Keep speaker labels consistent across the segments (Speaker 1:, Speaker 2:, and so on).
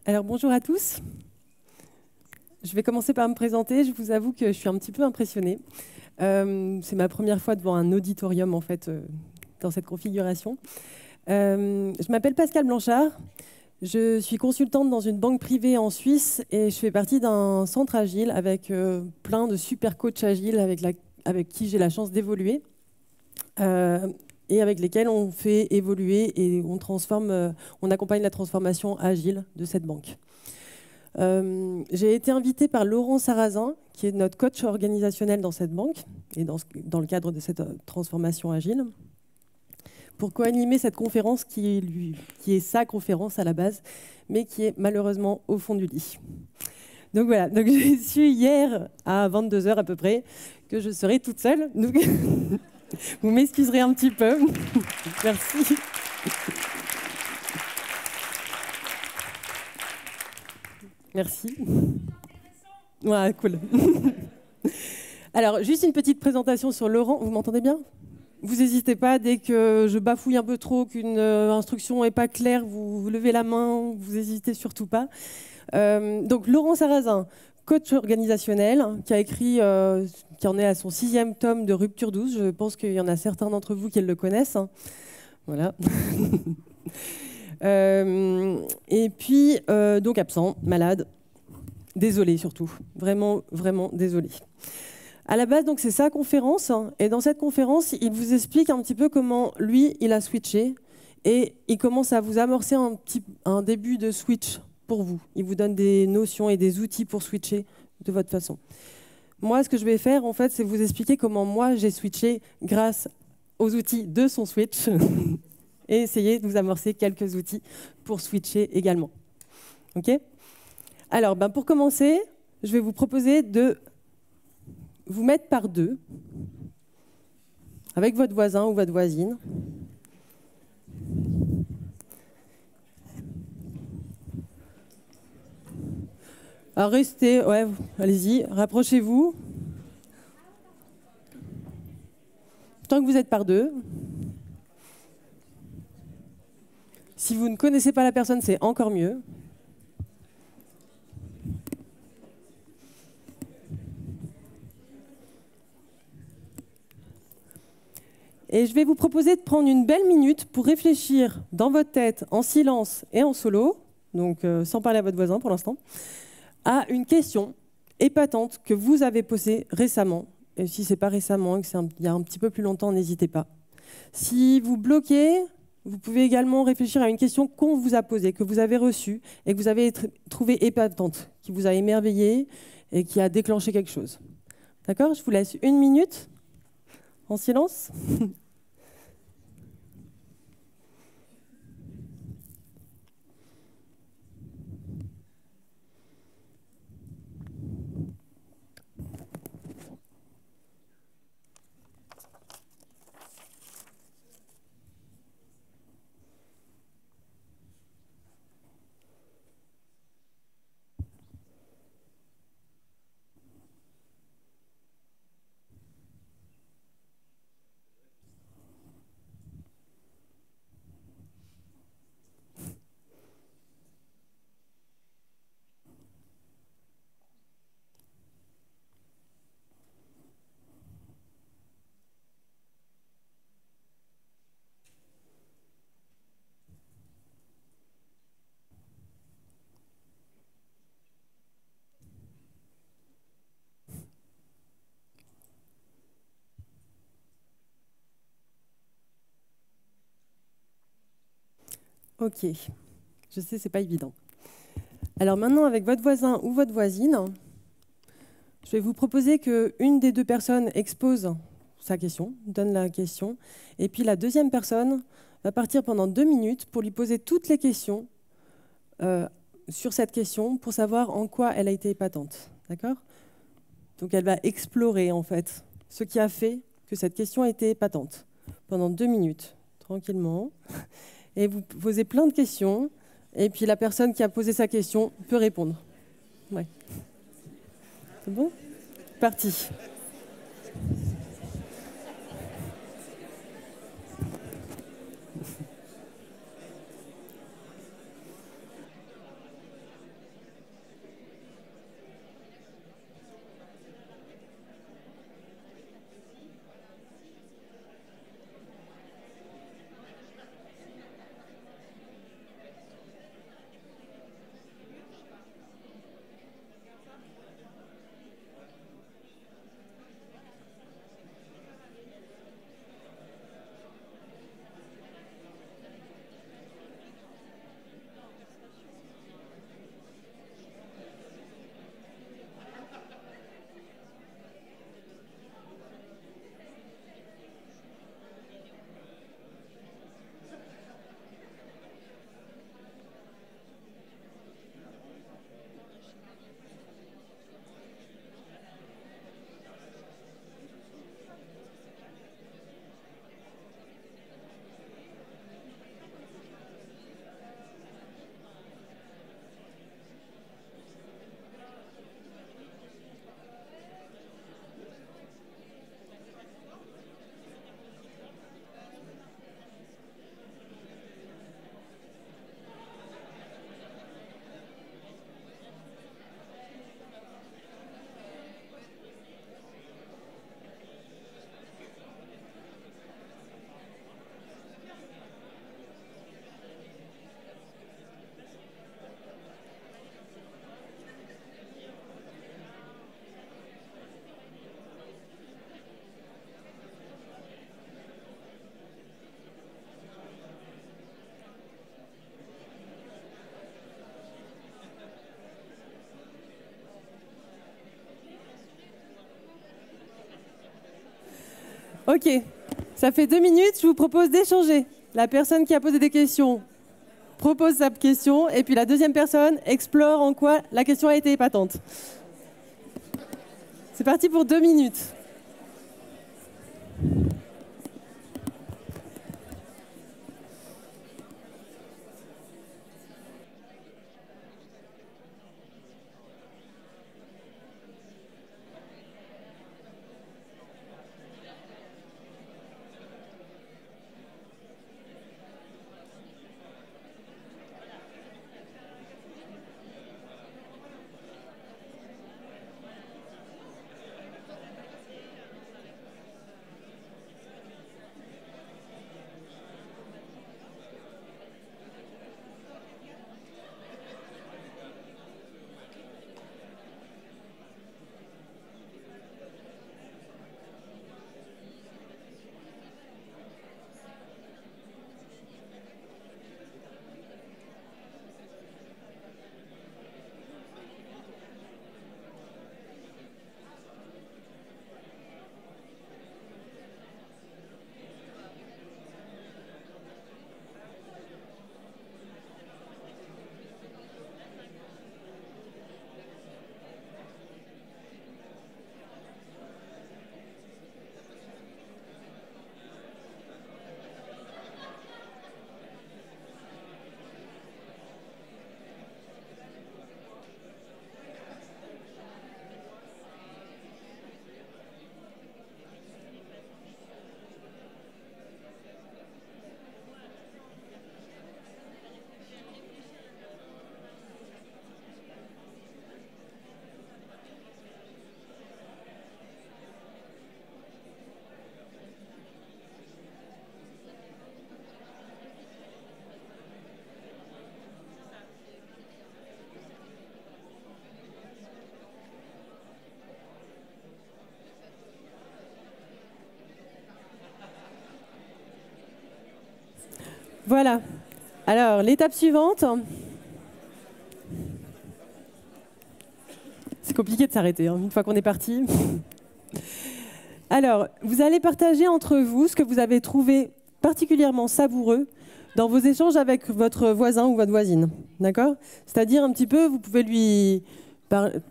Speaker 1: Alors bonjour à tous. Je vais commencer par me présenter. Je vous avoue que je suis un petit peu impressionnée. C'est ma première fois devant un auditorium en fait dans cette configuration. Je m'appelle Pascale Blanchard. Je suis consultante dans une banque privée en Suisse et je fais partie d'un centre agile avec plein de super coachs agiles avec qui j'ai la chance d'évoluer. Et avec lesquels on fait évoluer et on accompagne la transformation agile de cette banque. J'ai été invitée par Laurent Sarrazin, qui est notre coach organisationnel dans cette banque et dans le cadre de cette transformation agile, pour co-animer cette conférence qui est sa conférence à la base, mais qui est malheureusement au fond du lit. Donc voilà, donc j'ai su hier à 22 h à peu près que je serai toute seule. Donc vous m'excuserez un petit peu. Merci. Merci. Ouais, cool. Alors, juste une petite présentation sur Laurent. Vous m'entendez bien ? Vous n'hésitez pas, dès que je bafouille un peu trop, qu'une instruction n'est pas claire, vous levez la main, vous n'hésitez surtout pas. Donc, Laurent Sarrazin, coach organisationnel, qui en est à son 6e tome de Rupture 12. Je pense qu'il y en a certains d'entre vous qui le connaissent. Voilà. Et puis, donc absent, malade, désolé surtout, vraiment, vraiment désolé. À la base, donc c'est sa conférence, et dans cette conférence, il vous explique un petit peu comment lui, il a switché, et il commence à vous amorcer un début de switch pour vous. Il vous donne des notions et des outils pour switcher de votre façon. Moi, ce que je vais faire, en fait, c'est vous expliquer comment moi, j'ai switché grâce aux outils de son switch, et essayer de vous amorcer quelques outils pour switcher également. OK ? Alors, pour commencer, je vais vous proposer de vous mettre par deux, avec votre voisin ou votre voisine. Alors restez, ouais, allez-y, rapprochez-vous. Tant que vous êtes par deux. Si vous ne connaissez pas la personne, c'est encore mieux. Et je vais vous proposer de prendre une belle minute pour réfléchir dans votre tête, en silence et en solo, donc sans parler à votre voisin pour l'instant, à une question épatante que vous avez posée récemment. Et si ce n'est pas récemment, et que il y a un petit peu plus longtemps, n'hésitez pas. Si vous bloquez, vous pouvez également réfléchir à une question qu'on vous a posée, que vous avez reçue et que vous avez trouvée épatante, qui vous a émerveillé et qui a déclenché quelque chose. D'accord ? Je vous laisse une minute en silence. Ok, je sais, c'est pas évident. Alors maintenant, avec votre voisin ou votre voisine, je vais vous proposer qu'une des deux personnes expose sa question, donne la question, et puis la deuxième personne va partir pendant 2 minutes pour lui poser toutes les questions sur cette question pour savoir en quoi elle a été épatante. D'accord ? Donc elle va explorer en fait ce qui a fait que cette question a été épatante pendant 2 minutes, tranquillement. Et vous posez plein de questions, et puis la personne qui a posé sa question peut répondre. Ouais. C'est bon ? Parti. Ok, ça fait 2 minutes, je vous propose d'échanger. La personne qui a posé des questions propose sa question, et puis la deuxième personne explore en quoi la question a été épatante. C'est parti pour 2 minutes. Voilà. Alors, l'étape suivante. C'est compliqué de s'arrêter, hein, une fois qu'on est parti. Alors, vous allez partager entre vous ce que vous avez trouvé particulièrement savoureux dans vos échanges avec votre voisin ou votre voisine. D'accord ? C'est-à-dire un petit peu, vous pouvez lui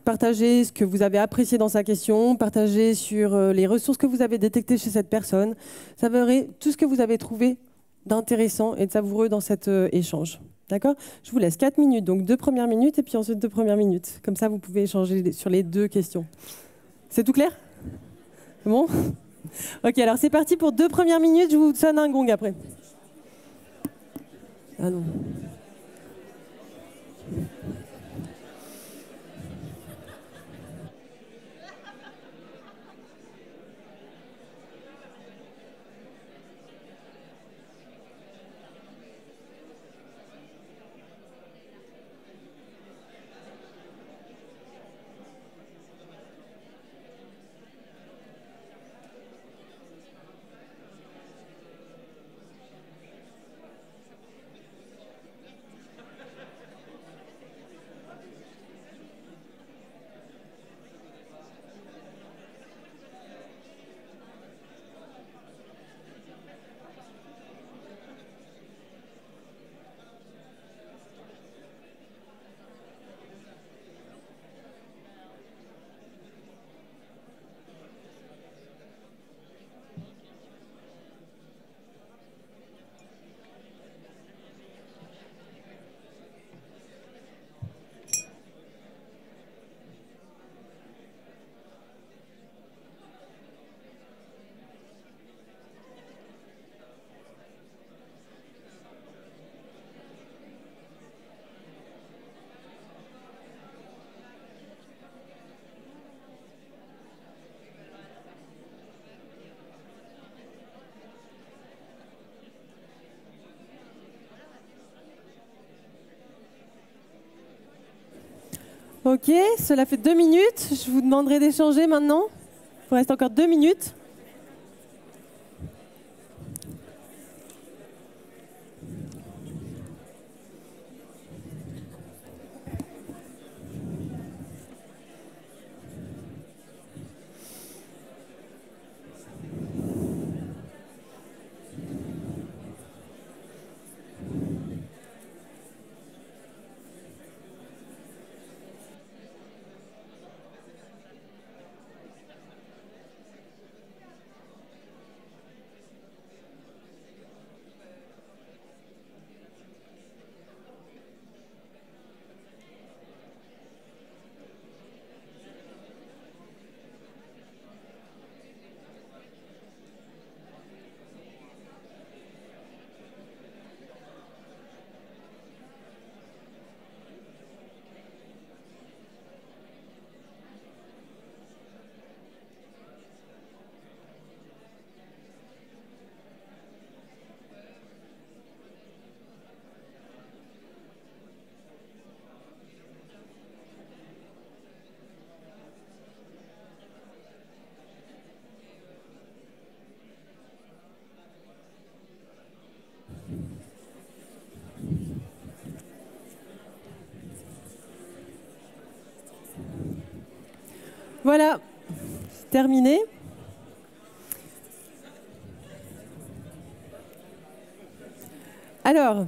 Speaker 1: partager ce que vous avez apprécié dans sa question, partager sur les ressources que vous avez détectées chez cette personne. Ça verrait tout ce que vous avez trouvé d'intéressant et de savoureux dans cet échange. D'accord ? Je vous laisse 4 minutes, donc 2 premières minutes et puis ensuite 2 premières minutes. Comme ça, vous pouvez échanger sur les 2 questions. C'est tout clair ? Bon ? Ok, alors c'est parti pour 2 premières minutes. Je vous sonne un gong après. Ah non. Ok, cela fait 2 minutes. Je vous demanderai d'échanger maintenant. Il vous reste encore 2 minutes. Voilà, terminé. Alors,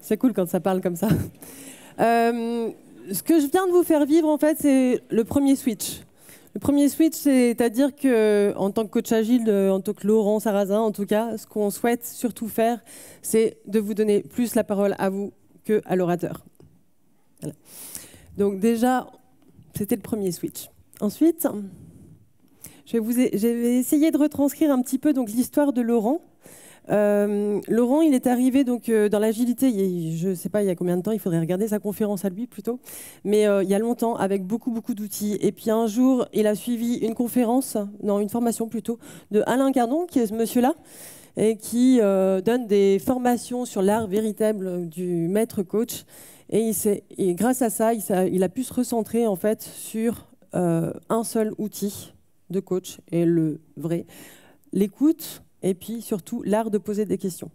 Speaker 1: c'est cool quand ça parle comme ça. Ce que je viens de vous faire vivre, en fait, c'est le premier switch. Le premier switch, c'est-à-dire qu'en tant que coach agile, en tant que Laurent Sarrazin, en tout cas, ce qu'on souhaite surtout faire, c'est de vous donner plus la parole à vous qu'à l'orateur. Voilà. Donc déjà, c'était le premier switch. Ensuite, je vais essayer de retranscrire un petit peu l'histoire de Laurent. Laurent, il est arrivé dans l'agilité, je ne sais pas il y a combien de temps, il faudrait regarder sa conférence à lui plutôt, mais il y a longtemps, avec beaucoup d'outils. Et puis un jour, il a suivi une formation plutôt, de Alain Cardon, qui est ce monsieur-là, et qui donne des formations sur l'art véritable du maître coach. Et grâce à ça, il a pu se recentrer en fait sur un seul outil de coach, et le vrai, l'écoute. Et puis, surtout, l'art de poser des questions.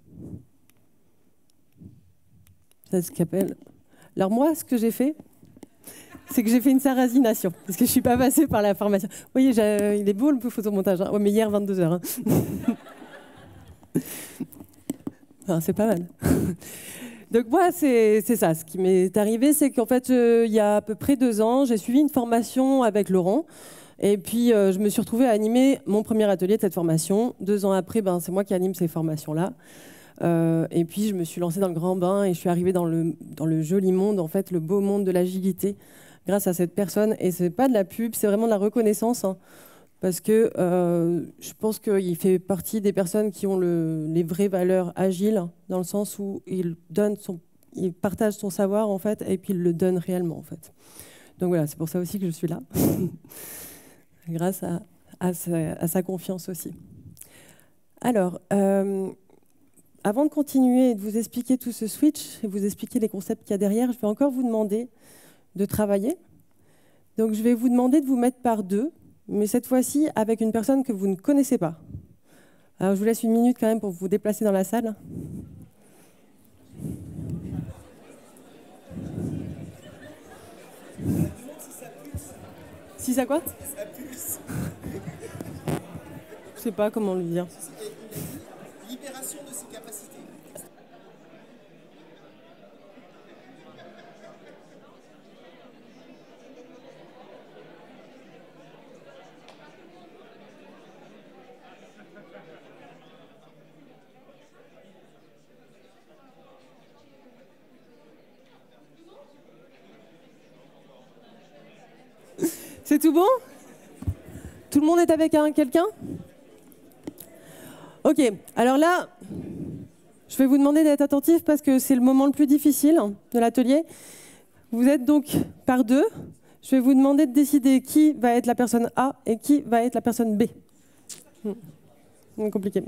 Speaker 1: C'est ce qu'on appelle. Alors moi, ce que j'ai fait, c'est que j'ai fait une sarrasination, parce que je ne suis pas passée par la formation. Vous voyez, il est beau le photomontage. Hein. Ouais, mais hier, 22h. Hein. Enfin, c'est pas mal. Donc moi, c'est ça. Ce qui m'est arrivé, c'est qu'en fait, il y a à peu près 2 ans, j'ai suivi une formation avec Laurent. Et puis, je me suis retrouvée à animer mon premier atelier de cette formation. 2 ans après, c'est moi qui anime ces formations-là. Et puis, je me suis lancée dans le grand bain et je suis arrivée dans le joli monde, en fait, le beau monde de l'agilité, grâce à cette personne. Et ce n'est pas de la pub, c'est vraiment de la reconnaissance. Hein, parce que je pense qu'il fait partie des personnes qui ont les vraies valeurs agiles, dans le sens où il partage son savoir, en fait, et puis il le donne réellement, en fait. Donc voilà, c'est pour ça aussi que je suis là. Grâce à sa confiance aussi. Alors, avant de continuer et de vous expliquer tout ce switch et vous expliquer les concepts qu'il y a derrière, je vais encore vous demander de travailler. Donc, je vais vous demander de vous mettre par 2, mais cette fois-ci avec une personne que vous ne connaissez pas. Alors, je vous laisse 1 minute quand même pour vous déplacer dans la salle. Si ça quoi? Ça pulse. Je sais pas comment le dire.
Speaker 2: Libération de ses capacités.
Speaker 1: C'est tout bon? Tout le monde est avec quelqu'un? Ok, alors là, je vais vous demander d'être attentif parce que c'est le moment le plus difficile de l'atelier. Vous êtes donc par 2. Je vais vous demander de décider qui va être la personne A et qui va être la personne B. C'est compliqué.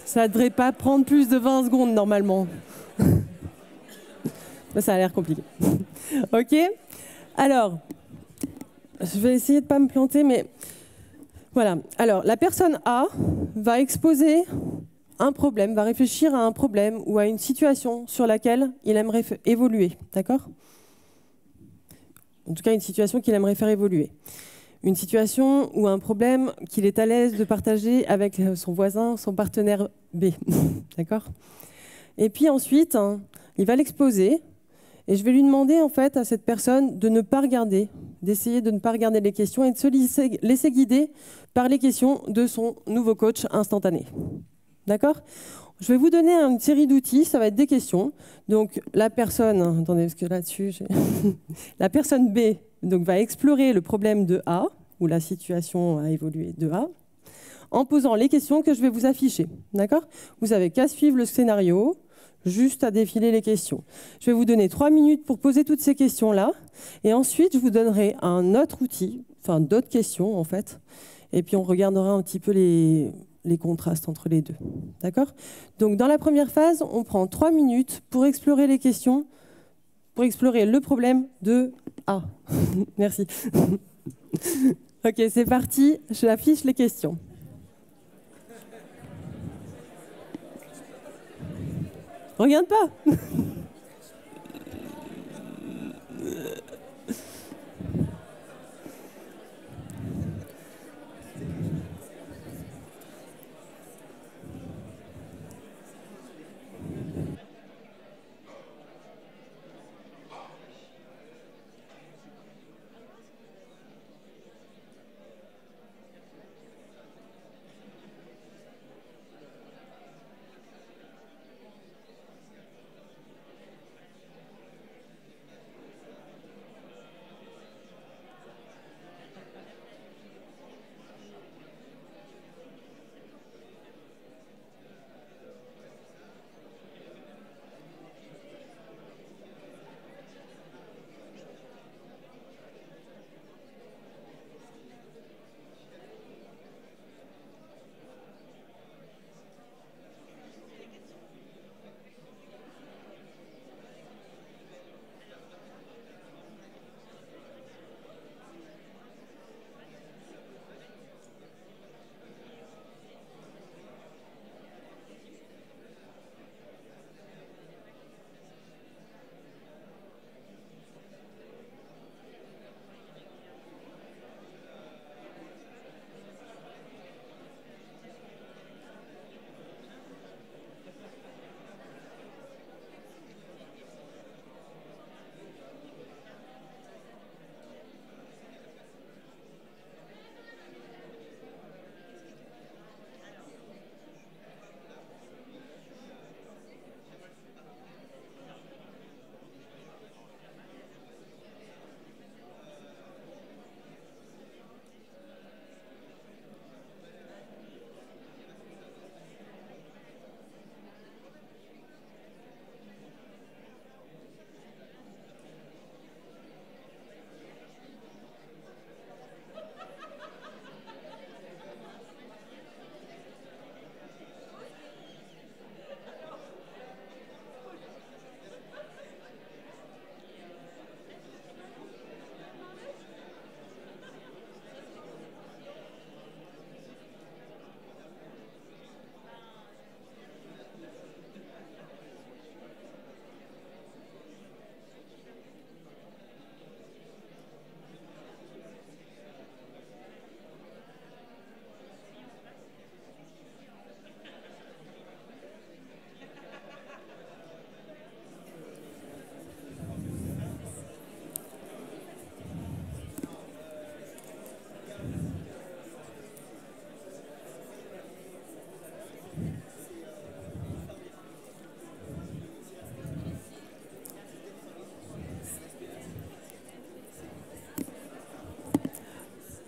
Speaker 1: Ça ne devrait pas prendre plus de 20 secondes normalement. Ça a l'air compliqué. Ok. Alors, je vais essayer de ne pas me planter, mais voilà. Alors, la personne A va exposer un problème, va réfléchir à un problème ou à une situation sur laquelle il aimerait évoluer. D'accord? En tout cas, une situation qu'il aimerait faire évoluer. Une situation ou un problème qu'il est à l'aise de partager avec son voisin, son partenaire B. D'accord? Et puis ensuite, il va l'exposer. Et je vais lui demander en fait à cette personne de ne pas regarder, d'essayer de ne pas regarder les questions et de se laisser guider par les questions de son nouveau coach instantané. D'accord? Je vais vous donner une série d'outils, ça va être des questions. Donc la personne, attendez parce que là-dessus, la personne B donc, va explorer le problème de A, ou la situation a évolué de A, en posant les questions que je vais vous afficher. D'accord? Vous n'avez qu'à suivre le scénario, juste à défiler les questions. Je vais vous donner 3 minutes pour poser toutes ces questions-là. Et ensuite, je vous donnerai un autre outil, enfin d'autres questions en fait. Et puis on regardera un petit peu les contrastes entre les deux. D'accord? Donc dans la première phase, on prend 3 minutes pour explorer les questions, pour explorer le problème de A. Merci. Ok, c'est parti. Je affiche les questions. Regarde pas.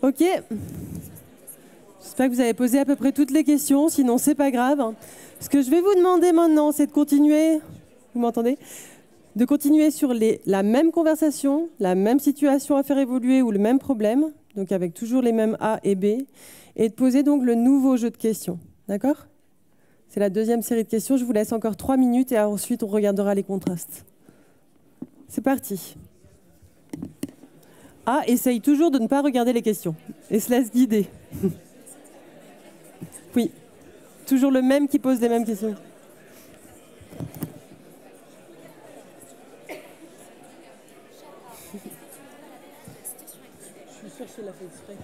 Speaker 1: Ok. J'espère que vous avez posé à peu près toutes les questions, sinon c'est pas grave. Ce que je vais vous demander maintenant, c'est de continuer. Vous m'entendez? De continuer sur la même conversation, la même situation à faire évoluer ou le même problème, donc avec toujours les mêmes A et B, et de poser donc le nouveau jeu de questions. D'accord? C'est la deuxième série de questions. Je vous laisse encore 3 minutes et ensuite on regardera les contrastes. C'est parti. A, essaye toujours de ne pas regarder les questions et se laisse guider. Oui, toujours le même qui pose les mêmes questions. Je suis sûre que je l'ai fait exprès.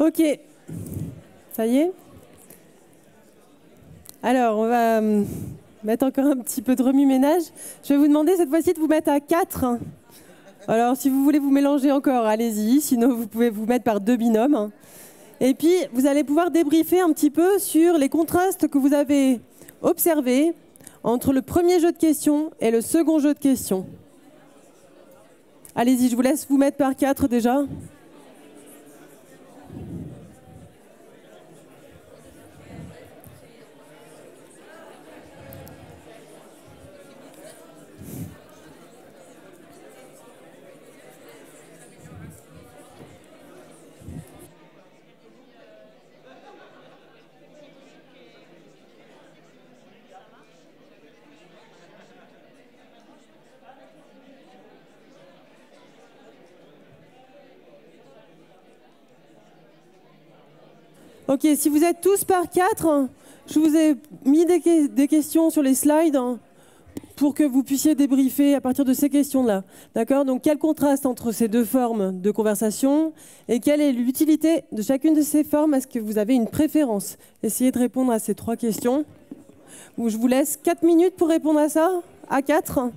Speaker 1: Ok, ça y est. Alors, on va mettre encore un petit peu de remue-ménage. Je vais vous demander cette fois-ci de vous mettre à 4. Alors, si vous voulez vous mélanger encore, allez-y. Sinon, vous pouvez vous mettre par 2 binômes. Et puis, vous allez pouvoir débriefer un petit peu sur les contrastes que vous avez observés entre le premier jeu de questions et le second jeu de questions. Allez-y, je vous laisse vous mettre par 4 déjà. Ok, si vous êtes tous par 4, je vous ai mis des questions sur les slides pour que vous puissiez débriefer à partir de ces questions-là. D'accord? Donc, quel contraste entre ces deux formes de conversation et quelle est l'utilité de chacune de ces formes? Est-ce que vous avez une préférence? Essayez de répondre à ces 3 questions. Je vous laisse 4 minutes pour répondre à ça, à 4.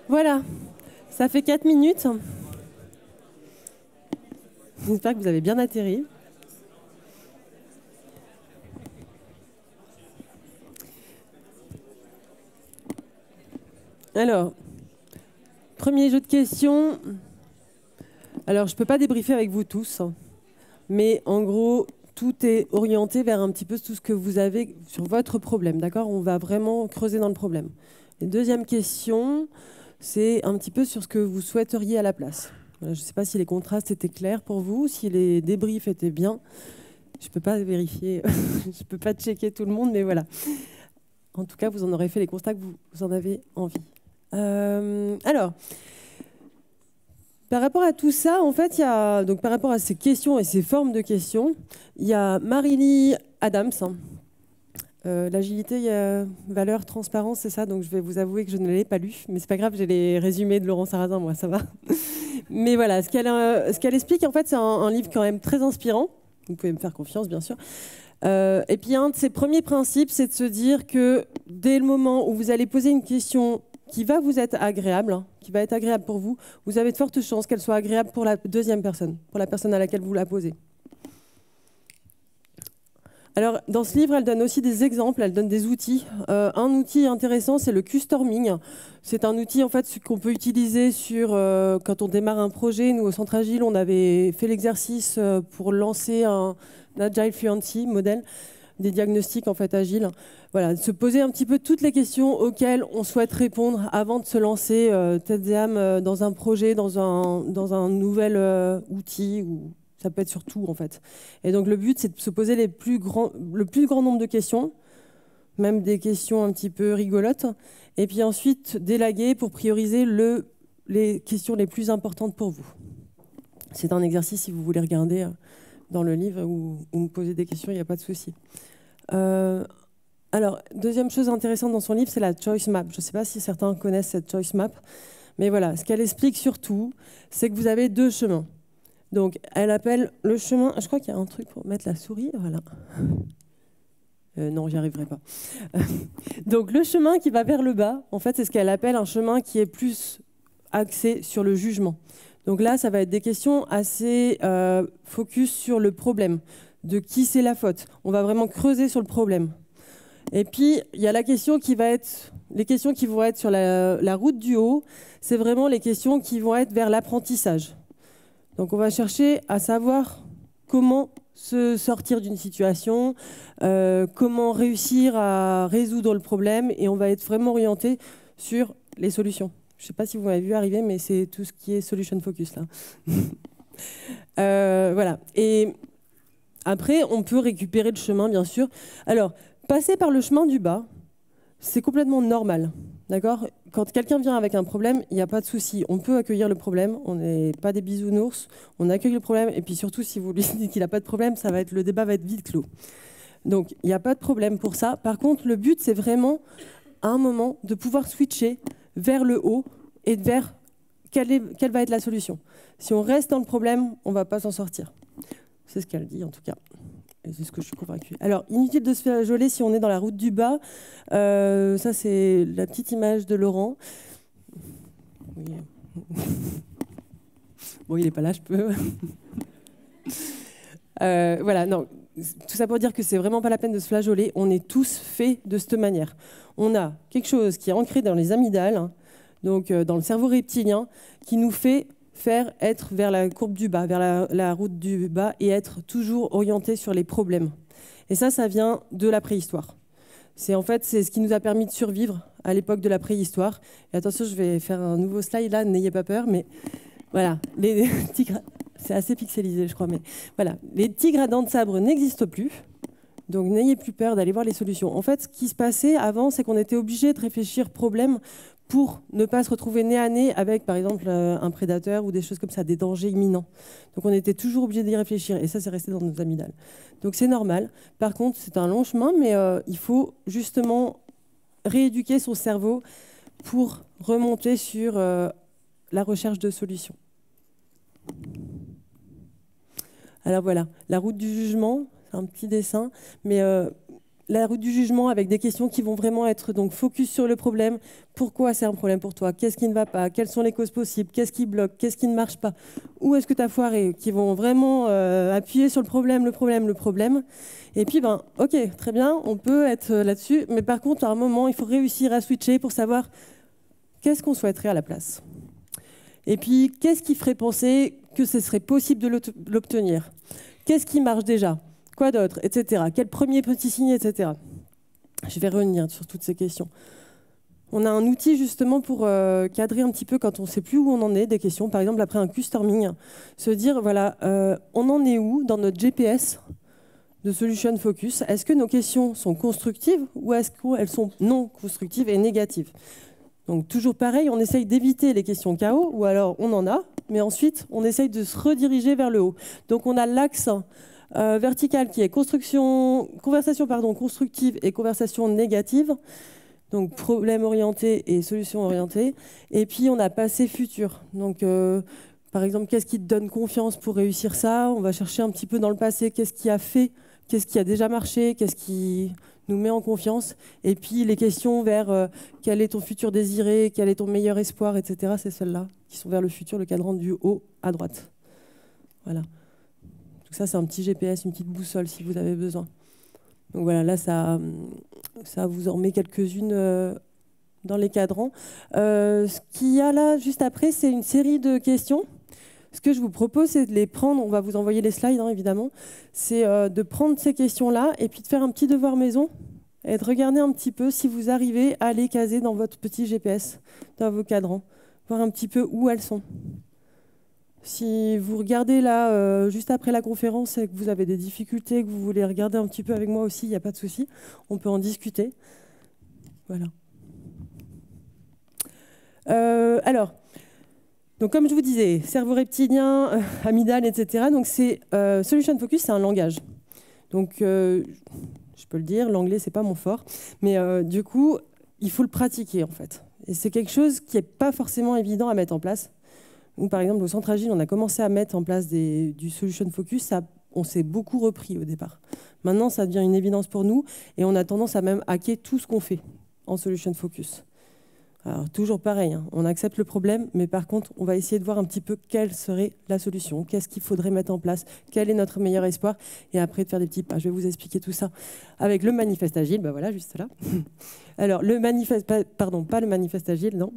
Speaker 1: Voilà, ça fait 4 minutes. J'espère que vous avez bien atterri. Alors, Premier jeu de questions. Alors, je ne peux pas débriefer avec vous tous, mais en gros, tout est orienté vers un petit peu tout ce que vous avez sur votre problème, d'accord? On va vraiment creuser dans le problème. Et deuxième question, c'est un petit peu sur ce que vous souhaiteriez à la place. Voilà, je ne sais pas si les contrastes étaient clairs pour vous, si les débriefs étaient bien. Je ne peux pas vérifier, je ne peux pas checker tout le monde, mais voilà. En tout cas, vous en aurez fait les constats que vous en avez envie. Alors, par rapport à tout ça, en fait, donc par rapport à ces questions et ces formes de questions, il y a Marie-Lie Adams. L'agilité, il y a valeur, transparence, c'est ça. Donc je vais vous avouer que je ne l'ai pas lu, mais c'est pas grave, j'ai les résumés de Laurent Sarrazin, moi, ça va. Mais voilà, ce qu'elle explique, en fait, c'est un livre quand même très inspirant. Vous pouvez me faire confiance, bien sûr. Et puis un de ses premiers principes, c'est de se dire que dès le moment où vous allez poser une question qui va vous être agréable, qui va être agréable pour vous, vous avez de fortes chances qu'elle soit agréable pour la deuxième personne, pour la personne à laquelle vous la posez. Alors, dans ce livre, elle donne aussi des exemples, elle donne des outils. Un outil intéressant, c'est le Q-Storming. C'est un outil en fait, qu'on peut utiliser quand on démarre un projet. Nous, au Centre Agile, on avait fait l'exercice pour lancer un Agile Fluency modèle, des diagnostics en fait, agiles. Voilà, se poser un petit peu toutes les questions auxquelles on souhaite répondre avant de se lancer tête et âme dans un projet, dans un nouvel outil ou ça peut être sur tout, en fait. Et donc, le but, c'est de se poser le plus grand nombre de questions, même des questions un petit peu rigolotes, et puis ensuite, d'élaguer pour prioriser les questions les plus importantes pour vous. C'est un exercice, si vous voulez regarder dans le livre ou me poser des questions, il n'y a pas de souci. Alors, deuxième chose intéressante dans son livre, c'est la choice map. Je ne sais pas si certains connaissent cette choice map, mais voilà, ce qu'elle explique surtout, c'est que vous avez deux chemins. Donc, elle appelle le chemin... Je crois qu'il y a un truc pour mettre la souris. Voilà. Non, j'y arriverai pas. Donc, le chemin qui va vers le bas, en fait, c'est ce qu'elle appelle un chemin qui est plus axé sur le jugement. Donc là, ça va être des questions assez focus sur le problème. De qui c'est la faute. On va vraiment creuser sur le problème. Et puis, il y a la question qui va être... Les questions qui vont être sur la route du haut, c'est vraiment les questions qui vont être vers l'apprentissage. Donc on va chercher à savoir comment se sortir d'une situation, comment réussir à résoudre le problème, et on va être vraiment orienté sur les solutions. Je ne sais pas si vous m'avez vu arriver, mais c'est tout ce qui est solution focus là. Voilà. Et après, on peut récupérer le chemin, bien sûr. Alors, passer par le chemin du bas, c'est complètement normal. D'accord ? Quand quelqu'un vient avec un problème, il n'y a pas de souci. On peut accueillir le problème. On n'est pas des bisounours. On accueille le problème. Et puis surtout, si vous lui dites qu'il n'a pas de problème, le débat va être vite clos. Donc, il n'y a pas de problème pour ça. Par contre, le but, c'est vraiment, à un moment, de pouvoir switcher vers le haut et vers quelle va être la solution. Si on reste dans le problème, on ne va pas s'en sortir. C'est ce qu'elle dit, en tout cas. Et c'est ce que je suis convaincue. Alors, inutile de se flageoler si on est dans la route du bas. Ça, c'est la petite image de Laurent. Oui. Bon, il n'est pas là, je peux. Voilà, non. Tout ça pour dire que c'est vraiment pas la peine de se flageoler. On est tous faits de cette manière. On a quelque chose qui est ancré dans les amygdales, hein, donc dans le cerveau reptilien, qui nous fait être vers la courbe du bas, vers la route du bas et être toujours orienté sur les problèmes. Et ça vient de la préhistoire. C'est ce qui nous a permis de survivre à l'époque de la préhistoire. Et attention, je vais faire un nouveau slide là, n'ayez pas peur, mais voilà, les tigres, c'est assez pixelisé je crois, mais voilà, les tigres à dents de sabre n'existent plus. Donc n'ayez plus peur d'aller voir les solutions. En fait, ce qui se passait avant, c'est qu'on était obligé de réfléchir problème pour ne pas se retrouver nez à nez avec, par exemple, un prédateur ou des choses comme ça, des dangers imminents. Donc on était toujours obligé d'y réfléchir, et ça, c'est resté dans nos amygdales. Donc c'est normal. Par contre, c'est un long chemin, mais il faut justement rééduquer son cerveau pour remonter sur la recherche de solutions. Alors voilà, la route du jugement, c'est un petit dessin, mais la route du jugement avec des questions qui vont vraiment être donc focus sur le problème. Pourquoi c'est un problème pour toi? Qu'est-ce qui ne va pas? Quelles sont les causes possibles? Qu'est-ce qui bloque? Qu'est-ce qui ne marche pas? Où est-ce que tu as foiré? Qui vont vraiment appuyer sur le problème. Et puis, ok, très bien, on peut être là-dessus. Mais par contre, à un moment, il faut réussir à switcher pour savoir qu'est-ce qu'on souhaiterait à la place. Et puis, qu'est-ce qui ferait penser que ce serait possible de l'obtenir? Qu'est-ce qui marche déjà? Quoi d'autre? Etc. Quel premier petit signe, etc. Je vais revenir sur toutes ces questions. On a un outil justement pour cadrer un petit peu quand on ne sait plus où on en est, des questions. Par exemple, après un customing, se dire, voilà, on en est où dans notre GPS de Solution Focus? Est-ce que nos questions sont constructives ou est-ce qu'elles sont non constructives et négatives? Donc toujours pareil, on essaye d'éviter les questions KO, ou alors on en a, mais ensuite on essaye de se rediriger vers le haut. Donc on a l'axe vertical qui est conversation constructive et conversation négative. Donc problème orienté et solution orientée. Et puis on a passé futur. Donc par exemple, qu'est-ce qui te donne confiance pour réussir ça? On va chercher un petit peu dans le passé, qu'est-ce qui a fait, qu'est-ce qui a déjà marché, qu'est-ce qui nous met en confiance. Et puis les questions vers quel est ton futur désiré, quel est ton meilleur espoir, etc. C'est celles-là qui sont vers le futur, le cadran du haut à droite. Voilà. Donc ça, c'est un petit GPS, une petite boussole si vous avez besoin. Donc voilà, là, ça vous en met quelques-unes dans les cadrans. Ce qu'il y a là, juste après, c'est une série de questions. Ce que je vous propose, c'est de les prendre, on va vous envoyer les slides, hein, évidemment, c'est de prendre ces questions-là et puis de faire un petit devoir maison et de regarder un petit peu si vous arrivez à les caser dans votre petit GPS, dans vos cadrans, voir un petit peu où elles sont. Si vous regardez là, juste après la conférence et que vous avez des difficultés, que vous voulez regarder un petit peu avec moi aussi, il n'y a pas de souci, on peut en discuter. Voilà. Alors, donc comme je vous disais, cerveau reptilien, amygdale, etc. Donc Solution Focus, c'est un langage. Donc, je peux le dire, l'anglais, c'est pas mon fort, mais du coup, il faut le pratiquer en fait. Et c'est quelque chose qui n'est pas forcément évident à mettre en place. Nous, par exemple, au Centre Agile, on a commencé à mettre en place du Solution Focus. On s'est beaucoup repris au départ. Maintenant, ça devient une évidence pour nous et on a tendance à même hacker tout ce qu'on fait en Solution Focus. Alors, toujours pareil, hein, on accepte le problème, mais par contre, on va essayer de voir un petit peu quelle serait la solution, qu'est-ce qu'il faudrait mettre en place, quel est notre meilleur espoir, et après de faire des petits pas. Je vais vous expliquer tout ça avec le manifeste Agile, ben voilà, juste là. Alors, le manifeste, pardon, pas le manifeste Agile, non.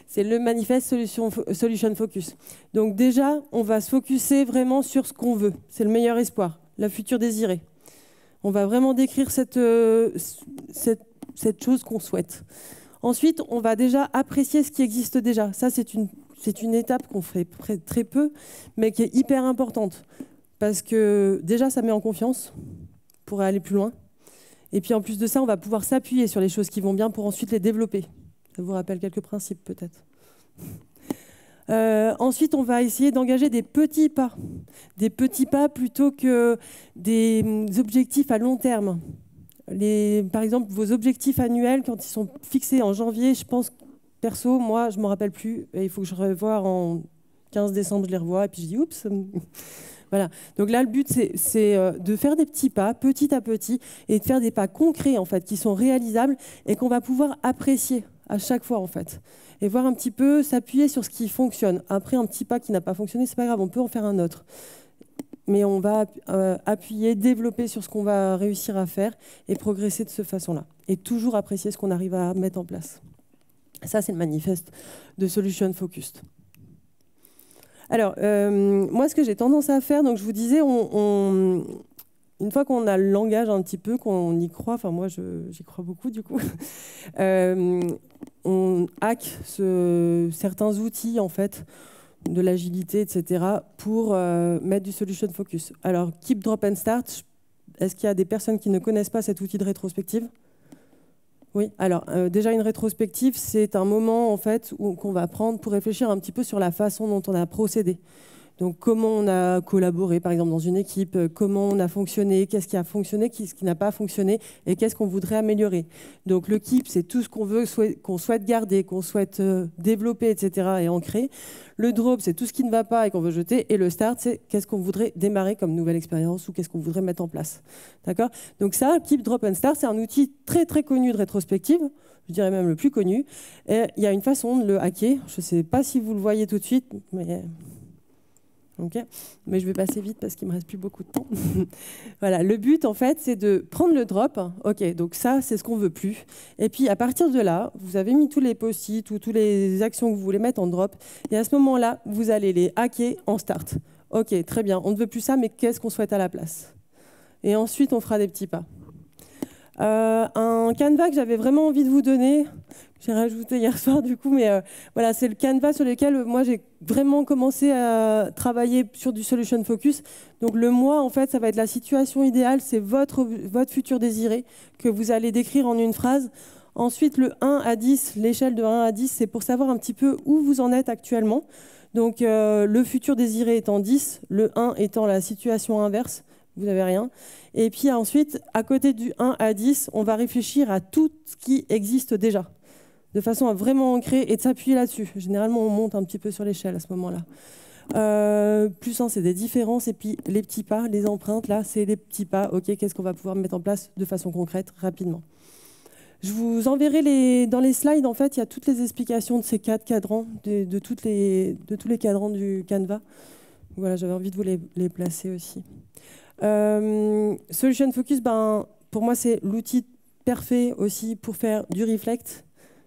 Speaker 1: C'est le manifeste Solution Focus. Donc déjà, on va se focuser vraiment sur ce qu'on veut. C'est le meilleur espoir, la future désirée. On va vraiment décrire cette chose qu'on souhaite. Ensuite, on va déjà apprécier ce qui existe déjà. Ça, c'est une étape qu'on fait très peu, mais qui est hyper importante. Parce que déjà, ça met en confiance pour aller plus loin. Et puis en plus de ça, on va pouvoir s'appuyer sur les choses qui vont bien pour ensuite les développer. Ça vous rappelle quelques principes peut-être. Ensuite, on va essayer d'engager des petits pas. Des petits pas plutôt que des objectifs à long terme. Par exemple, vos objectifs annuels, quand ils sont fixés en janvier, je pense, perso, moi, je ne m'en rappelle plus. Et il faut que je revoie en 15 décembre, je les revois. Et puis je dis, oups. Voilà. Donc là, le but, c'est de faire des petits pas, petit à petit, et de faire des pas concrets, en fait, qui sont réalisables et qu'on va pouvoir apprécier à chaque fois, en fait. Et voir un petit peu, s'appuyer sur ce qui fonctionne. Après, un petit pas qui n'a pas fonctionné, c'est pas grave, on peut en faire un autre. Mais on va appuyer, développer sur ce qu'on va réussir à faire et progresser de cette façon-là. Et toujours apprécier ce qu'on arrive à mettre en place. Ça, c'est le manifeste de Solution Focus. Alors, moi, ce que j'ai tendance à faire, donc je vous disais, une fois qu'on a le langage un petit peu, qu'on y croit, enfin moi, j'y crois beaucoup du coup, on hack certains outils, en fait, de l'agilité, etc., pour mettre du Solution Focus. Alors, Keep, Drop and Start, est-ce qu'il y a des personnes qui ne connaissent pas cet outil de rétrospective ? Oui, alors déjà une rétrospective, c'est un moment en fait qu'on va prendre pour réfléchir un petit peu sur la façon dont on a procédé. Donc comment on a collaboré par exemple dans une équipe, comment on a fonctionné, qu'est-ce qui a fonctionné, qu'est-ce qui n'a pas fonctionné et qu'est-ce qu'on voudrait améliorer. Donc le keep, c'est tout ce qu'on souhaite garder, qu'on souhaite développer, etc. et ancrer. Le drop, c'est tout ce qui ne va pas et qu'on veut jeter. Et le start, c'est qu'est-ce qu'on voudrait démarrer comme nouvelle expérience ou qu'est-ce qu'on voudrait mettre en place. D'accord ? Donc ça, Keep, Drop and Start, c'est un outil très très connu de rétrospective, je dirais même le plus connu. Et il y a une façon de le hacker. Je ne sais pas si vous le voyez tout de suite, mais Okay, mais je vais passer vite parce qu'il me reste plus beaucoup de temps. Voilà, le but en fait, c'est de prendre le drop. Ok, donc ça, c'est ce qu'on veut plus. Et puis à partir de là, vous avez mis tous les post-it ou toutes les actions que vous voulez mettre en drop. Et à ce moment-là, vous allez les hacker en start. Ok, très bien. On ne veut plus ça, mais qu'est-ce qu'on souhaite à la place? Et ensuite, on fera des petits pas. Un canevas que j'avais vraiment envie de vous donner, j'ai rajouté hier soir du coup, mais voilà, c'est le canevas sur lequel moi j'ai vraiment commencé à travailler sur du solution focus. Donc le moi, en fait, ça va être la situation idéale, c'est votre futur désiré que vous allez décrire en une phrase. Ensuite, le 1 à 10, l'échelle de 1 à 10, c'est pour savoir un petit peu où vous en êtes actuellement. Donc le futur désiré étant 10, le 1 étant la situation inverse, vous n'avez rien. Et puis ensuite, à côté du 1 à 10, on va réfléchir à tout ce qui existe déjà, de façon à vraiment ancrer et de s'appuyer là-dessus. Généralement, on monte un petit peu sur l'échelle à ce moment-là. Plus 1, c'est des différences. Et puis les petits pas, les empreintes, là, c'est les petits pas. OK, qu'est-ce qu'on va pouvoir mettre en place de façon concrète, rapidement. Je vous enverrai dans les slides, en fait, il y a toutes les explications de ces 4 cadrans, de tous les cadrans du Canva. Voilà, j'avais envie de vous les placer aussi. Solution Focus, pour moi, c'est l'outil parfait aussi pour faire du reflect,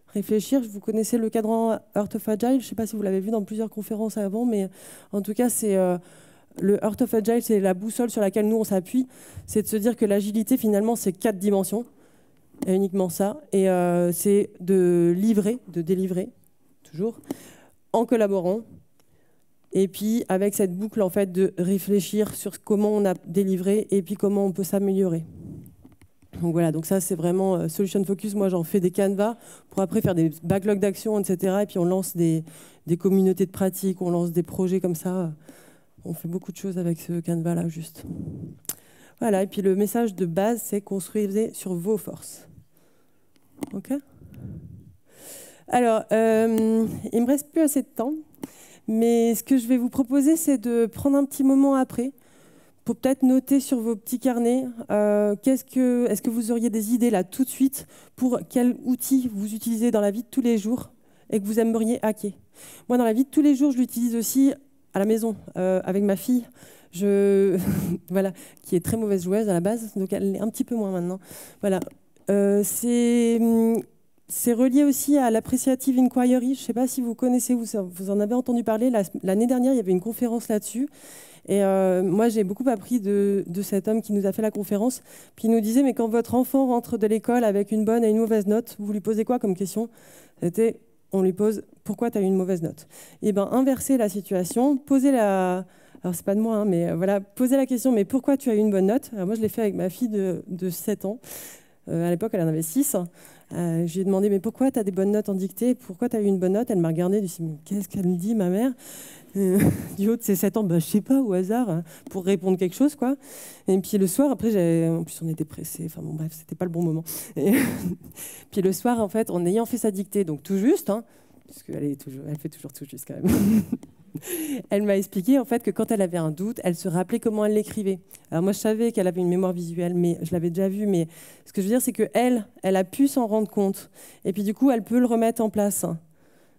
Speaker 1: réfléchir. Vous connaissez le cadran Heart of Agile, je ne sais pas si vous l'avez vu dans plusieurs conférences avant, mais en tout cas, c'est le Heart of Agile, c'est la boussole sur laquelle nous, on s'appuie. C'est de se dire que l'agilité, finalement, c'est 4 dimensions, et uniquement ça. Et c'est de délivrer, toujours, en collaborant. Et puis, avec cette boucle, en fait, de réfléchir sur comment on a délivré et puis comment on peut s'améliorer. Donc voilà, donc ça, c'est vraiment Solution Focus. Moi, j'en fais des canevas pour après faire des backlogs d'actions, etc. Et puis, on lance des communautés de pratique, on lance des projets comme ça. On fait beaucoup de choses avec ce canevas-là, juste. Voilà, et puis le message de base, c'est construisez sur vos forces. OK ? Alors, il ne me reste plus assez de temps. Mais ce que je vais vous proposer, c'est de prendre un petit moment après pour peut-être noter sur vos petits carnets est-ce que vous auriez des idées là tout de suite pour quel outil vous utilisez dans la vie de tous les jours et que vous aimeriez hacker. Moi, dans la vie de tous les jours, je l'utilise aussi à la maison avec ma fille, voilà, qui est très mauvaise joueuse à la base, donc elle l'est un petit peu moins maintenant. Voilà, c'est relié aussi à l'appreciative inquiry. Je ne sais pas si vous connaissez, vous en avez entendu parler. L'année dernière, il y avait une conférence là-dessus. Et moi, j'ai beaucoup appris de cet homme qui nous a fait la conférence. Puis il nous disait, mais quand votre enfant rentre de l'école avec une bonne et une mauvaise note, vous lui posez quoi comme question? C'était, on lui pose, pourquoi tu as eu une mauvaise note? Et bien, inverser la situation, alors c'est pas de moi, hein, mais voilà, poser la question, mais pourquoi tu as eu une bonne note? Alors moi, je l'ai fait avec ma fille de 7 ans. À l'époque, elle en avait 6. Je lui ai demandé, mais pourquoi tu as des bonnes notes en dictée? Pourquoi tu as eu une bonne note? Elle m'a regardée, elle m'a dit, mais qu'est-ce qu'elle me dit, ma mère? Du haut de ses 7 ans, je sais pas, au hasard, hein, pour répondre quelque chose, quoi. Et puis le soir, après, en plus, on était pressés. Enfin bon, bref, c'était pas le bon moment. Et puis le soir, en fait, en ayant fait sa dictée, donc tout juste, hein, parce qu'elle fait toujours tout juste quand même. Elle m'a expliqué en fait que quand elle avait un doute, elle se rappelait comment elle l'écrivait. Alors moi, je savais qu'elle avait une mémoire visuelle, mais je l'avais déjà vue. Mais ce que je veux dire, c'est que elle a pu s'en rendre compte. Et puis du coup, elle peut le remettre en place.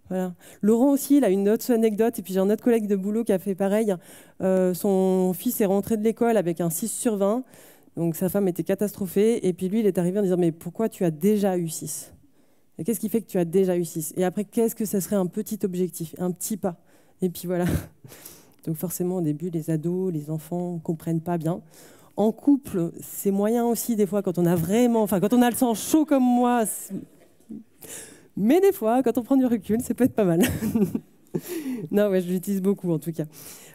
Speaker 1: Voilà. Laurent aussi, il a une autre anecdote. Et puis j'ai un autre collègue de boulot qui a fait pareil. Son fils est rentré de l'école avec un 6 sur 20. Donc sa femme était catastrophée. Et puis lui, il est arrivé en disant, mais pourquoi tu as déjà eu 6? Et qu'est-ce qui fait que tu as déjà eu 6? Et après, qu'est-ce que ça serait un petit objectif, un petit pas? Et puis voilà. Donc forcément, au début, les ados, les enfants ne comprennent pas bien. En couple, c'est moyen aussi, des fois, quand on a le sang chaud comme moi. Mais des fois, quand on prend du recul, ça peut être pas mal. Non, ouais, je l'utilise beaucoup, en tout cas.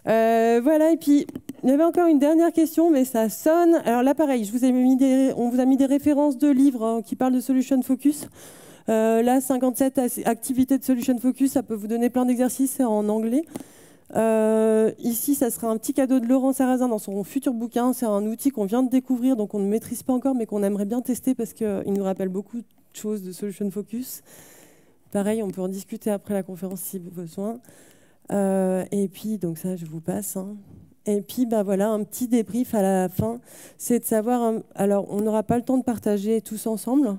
Speaker 1: Voilà, et puis, il y avait encore une dernière question, mais ça sonne. Alors là, pareil, on vous a mis des références de livres qui parlent de Solution Focus. Là, 57 activités de Solution Focus, ça peut vous donner plein d'exercices, c'est en anglais. Ici, ça sera un petit cadeau de Laurent Sarrazin dans son futur bouquin. C'est un outil qu'on vient de découvrir, donc on ne maîtrise pas encore, mais qu'on aimerait bien tester parce qu'il nous rappelle beaucoup de choses de Solution Focus. Pareil, on peut en discuter après la conférence si besoin. Et puis, donc ça, je vous passe. Hein. Et puis, voilà, un petit débrief à la fin, c'est de savoir... alors, on n'aura pas le temps de partager tous ensemble.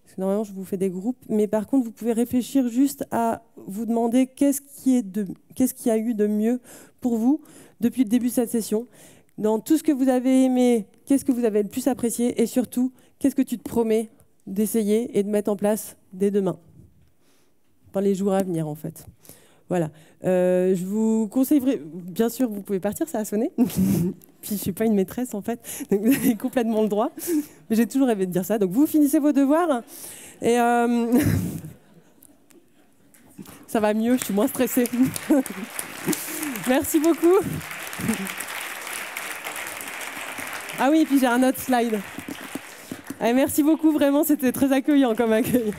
Speaker 1: Parce que normalement, je vous fais des groupes. Mais par contre, vous pouvez réfléchir juste à vous demander qu'est-ce qui a eu de mieux pour vous depuis le début de cette session. Dans tout ce que vous avez aimé, qu'est-ce que vous avez le plus apprécié? Et surtout, qu'est-ce que tu te promets d'essayer et de mettre en place dès demain, dans les jours à venir, en fait. Voilà. Je vous conseillerais, bien sûr, vous pouvez partir, ça a sonné. Puis je ne suis pas une maîtresse, en fait, donc vous avez complètement le droit. Mais j'ai toujours rêvé de dire ça. Donc vous finissez vos devoirs. Et ça va mieux, je suis moins stressée. Merci beaucoup. Ah oui, et puis j'ai un autre slide. Merci beaucoup, vraiment, c'était très accueillant comme accueil.